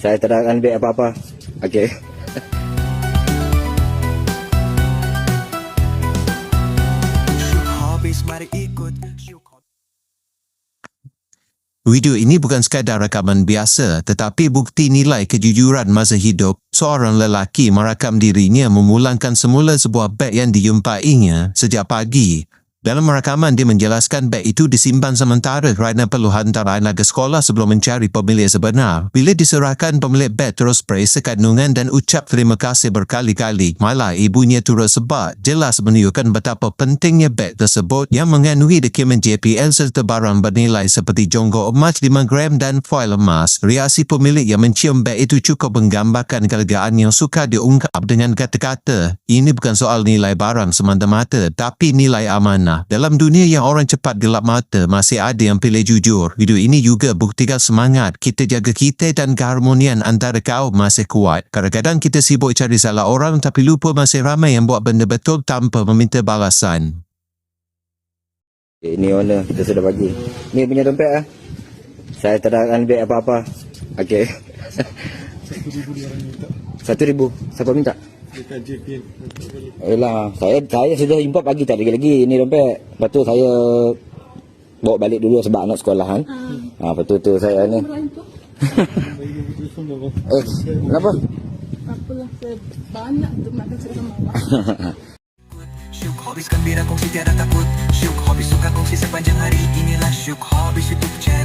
Saya tak akan ambil apa-apa. Okey. Video ini bukan sekadar rakaman biasa tetapi bukti nilai kejujuran masa hidup seorang lelaki merakam dirinya memulangkan semula sebuah beg yang dijumpainya sejak pagi. Dalam rakaman dia menjelaskan beg itu disimpan sementara kerana perlu hantaran ke sekolah sebelum mencari pemilik sebenar. Bila diserahkan, pemilik beg terus periksa kandungan dan ucap terima kasih berkali-kali. Malah ibunya turut sebab jelas menunjukkan betapa pentingnya beg tersebut yang mengandungi dokumen JPL serta barang bernilai seperti jonggok emas 5 gram dan foil emas. Reaksi pemilik yang mencium beg itu cukup menggambarkan kelegaan yang sukar diungkap dengan kata-kata. Ini bukan soal nilai barang semata-mata tapi nilai amanah. Dalam dunia yang orang cepat gelap mata, masih ada yang pilih jujur. Video ini juga buktikan semangat kita jaga kita dan keharmonian antara kaum masih kuat. Kadang-kadang kita sibuk cari salah orang tapi lupa masih ramai yang buat benda betul tanpa meminta balasan. Ini owner, kita sudah bagi. Ni punya dompet ah. Saya tak akan ambil apa-apa. Okey. 1,000. Siapa minta? Yalah, saya sudah import pagi tak lagi ini dompet. Lepas tu saya bawa balik dulu sebab anak sekolahan. Lepas tu saya ni. Kenapa? Apalah, saya banyak tu nak kasi sama awak. Syuk Hobbies gembira kongsi tiada takut. Syuk Hobbies suka kongsi sepanjang hari. Inilah Syuk Hobbies YouTube channel.